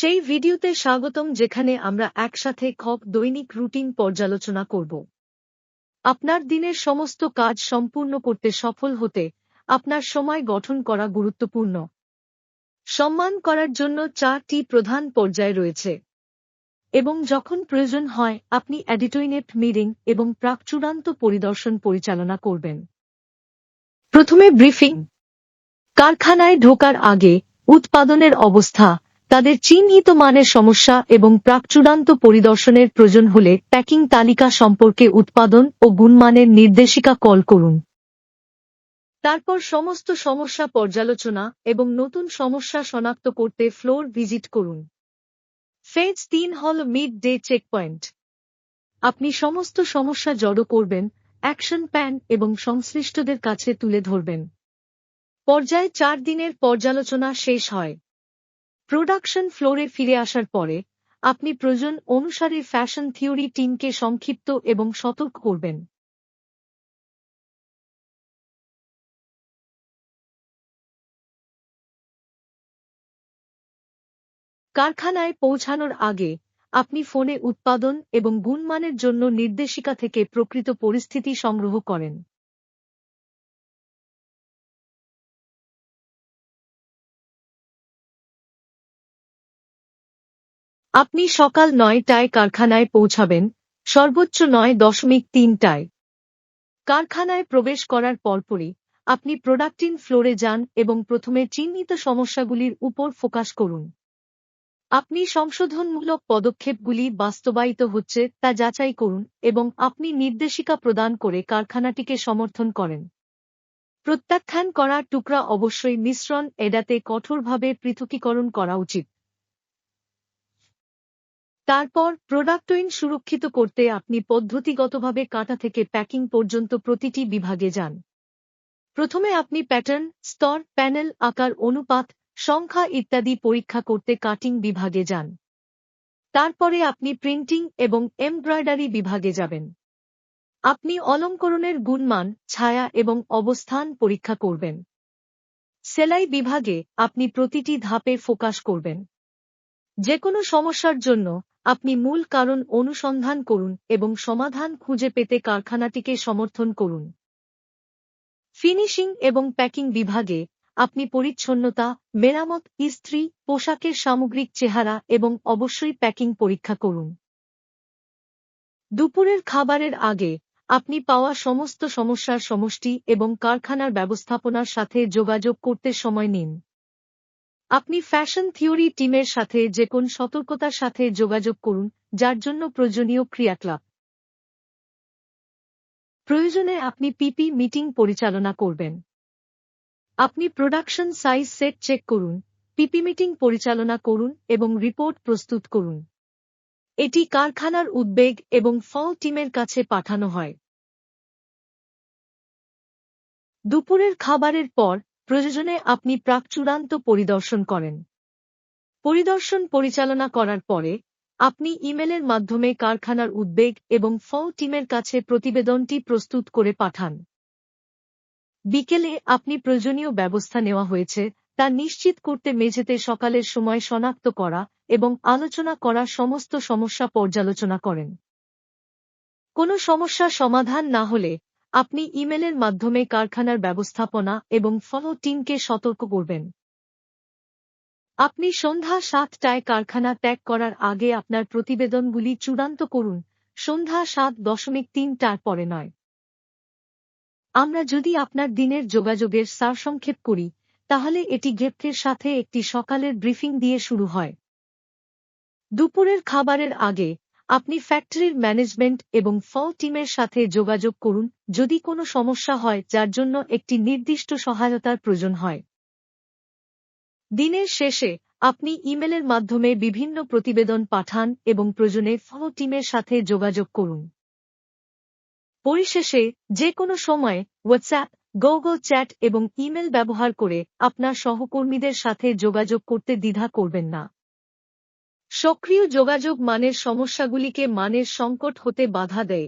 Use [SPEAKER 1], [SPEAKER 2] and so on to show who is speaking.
[SPEAKER 1] সেই ভিডিওতে স্বাগতম, যেখানে আমরা একসাথে দৈনিক রুটিন পর্যালোচনা করব। আপনার দিনের সমস্ত কাজ সম্পূর্ণ করতে সফল হতে আপনার সময় গঠন করা গুরুত্বপূর্ণ। সম্মান করার জন্য 4টি প্রধান পর্যায় রয়েছে এবং যখন প্রয়োজন হয় আপনি এডিটরিনেট মিটিং এবং প্রাক-চূড়ান্ত পরিদর্শন পরিচালনা করবেন। প্রথমে ব্রিফিং। কারখানায় ঢোকার আগে উৎপাদনের অবস্থা, তাদের চিহ্নিত মানের সমস্যা এবং প্রাক-চূড়ান্ত পরিদর্শনের প্রয়োজন হলে প্যাকিং তালিকা সম্পর্কে উৎপাদন ও গুণমানের নির্দেশিকা কল করুন। তারপর সমস্ত সমস্যা পর্যালোচনা এবং নতুন সমস্যা শনাক্ত করতে ফ্লোর ভিজিট করুন। ফেজ 3 হল মিড ডে চেকপয়েন্ট। আপনি সমস্ত সমস্যা জড়ো করবেন, অ্যাকশন প্ল্যান এবং সংশ্লিষ্টদের কাছে তুলে ধরবেন। পর্যায় 4 দিনের পর্যালোচনা শেষ হয়। প্রোডাকশন ফ্লোরে ফিরে আসার পরে আপনি প্রয়োজন অনুসারে ফ্যাশন থিওরি টিমকে সংক্ষিপ্ত এবং সতর্ক করবেন। কারখানায় পৌঁছানোর আগে আপনি ফোনে উৎপাদন এবং গুণমানের জন্য নির্দেশিকা থেকে প্রকৃত পরিস্থিতি সংগ্রহ করেন। আপনি সকাল 9টায় কারখানায় পৌঁছাবেন, সর্বোচ্চ 9:3টায়। কারখানায় প্রবেশ করার পরপরই আপনি প্রোডাক্টিং ফ্লোরে যান এবং প্রথমে চিহ্নিত সমস্যাগুলির উপর ফোকাস করুন। আপনি সংশোধনমূলক পদক্ষেপগুলি বাস্তবায়িত হচ্ছে তা যাচাই করুন এবং আপনি নির্দেশিকা প্রদান করে কারখানাটিকে সমর্থন করেন। প্রত্যাখ্যান করা টুকরা অবশ্যই মিশ্রণ এড়াতে কঠোরভাবে পৃথকীকরণ করা উচিত। তারপর প্রোডাক্টইন সুরক্ষিত করতে আপনি পদ্ধতিগতভাবে কাটা থেকে প্যাকিং পর্যন্ত প্রতিটি বিভাগে যান। প্রথমে আপনি প্যাটার্ন, স্তর, প্যানেল, আকার, অনুপাত, সংখ্যা ইত্যাদি পরীক্ষা করতে কাটিং বিভাগে যান। তারপরে আপনি প্রিন্টিং এবং এমব্রয়ডারি বিভাগে যাবেন। আপনি অলঙ্করণের গুণমান, ছায়া এবং অবস্থান পরীক্ষা করবেন। সেলাই বিভাগে আপনি প্রতিটি ধাপে ফোকাস করবেন। যে কোনো সমস্যার জন্য আপনি মূল কারণ অনুসন্ধান করুন এবং সমাধান খুঁজে পেতে কারখানাটিকে সমর্থন করুন। ফিনিশিং এবং প্যাকিং বিভাগে আপনি পরিচ্ছন্নতা, মেরামত, ইস্ত্রি, পোশাকের সামগ্রিক চেহারা এবং অবশ্যই প্যাকিং পরীক্ষা করুন। দুপুরের খাবারের আগে আপনি পাওয়া সমস্ত সমস্যার সমষ্টি এবং কারখানার ব্যবস্থাপনার সাথে যোগাযোগ করতে সময় নিন। আপনি ফ্যাশন থিওরি টিমের সাথে যে কোন সতর্কতার সাথে যোগাযোগ করুন, যার জন্য প্রয়োজনীয় ক্রিয়াকলাপ। প্রয়োজনে আপনি পিপি মিটিং পরিচালনা করবেন। আপনি প্রোডাকশন সাইজ সেট চেক করুন, পিপি মিটিং পরিচালনা করুন এবং রিপোর্ট প্রস্তুত করুন। এটি কারখানার উদ্বেগ এবং ফল টিমের কাছে পাঠানো হয়। দুপুরের খাবারের পর প্রয়োজনে আপনি প্রাক-চূড়ান্ত পরিদর্শন করেন। পরিদর্শন পরিচালনা করার পরে আপনি ইমেলের মাধ্যমে কারখানার উদ্বেগ এবং ফল টিমের কাছে প্রতিবেদনটি প্রস্তুত করে পাঠান। বিকেলে আপনি প্রয়োজনীয় ব্যবস্থা নেওয়া হয়েছে তা নিশ্চিত করতে মেঝেতে সকালের সময় শনাক্ত করা এবং আলোচনা করা সমস্ত সমস্যা পর্যালোচনা করেন। কোনো সমস্যা সমাধান না হলে আপনি ইমেলের মাধ্যমে কারখানার ব্যবস্থাপনা এবং ফলো টিমকে সতর্ক করবেন। আপনি সন্ধ্যা 7টায় কারখানা ত্যাগ করার আগে আপনার প্রতিবেদনগুলি চূড়ান্ত করুন, সন্ধ্যা 7:3টার পরে নয়। আমরা যদি আপনার দিনের যোগাযোগের সারসংক্ষেপ করি, তাহলে এটি গ্রেপ্তের সাথে একটি সকালের ব্রিফিং দিয়ে শুরু হয়। দুপুরের খাবারের আগে আপনি ফ্যাক্টরির ম্যানেজমেন্ট এবং ফল টিমের সাথে যোগাযোগ করুন যদি কোনো সমস্যা হয় যার জন্য একটি নির্দিষ্ট সহায়তার প্রয়োজন হয়। দিনের শেষে আপনি ইমেলের মাধ্যমে বিভিন্ন প্রতিবেদন পাঠান এবং প্রয়োজনে ফল টিমের সাথে যোগাযোগ করুন। পরিশেষে যে কোনো সময় হোয়াটসঅ্যাপ, গুগল চ্যাট এবং ইমেল ব্যবহার করে আপনার সহকর্মীদের সাথে যোগাযোগ করতে দ্বিধা করবেন না। সক্রিয় যোগাযোগ মানের সমস্যাগুলিকে মানের সংকট হতে বাধা দেয়।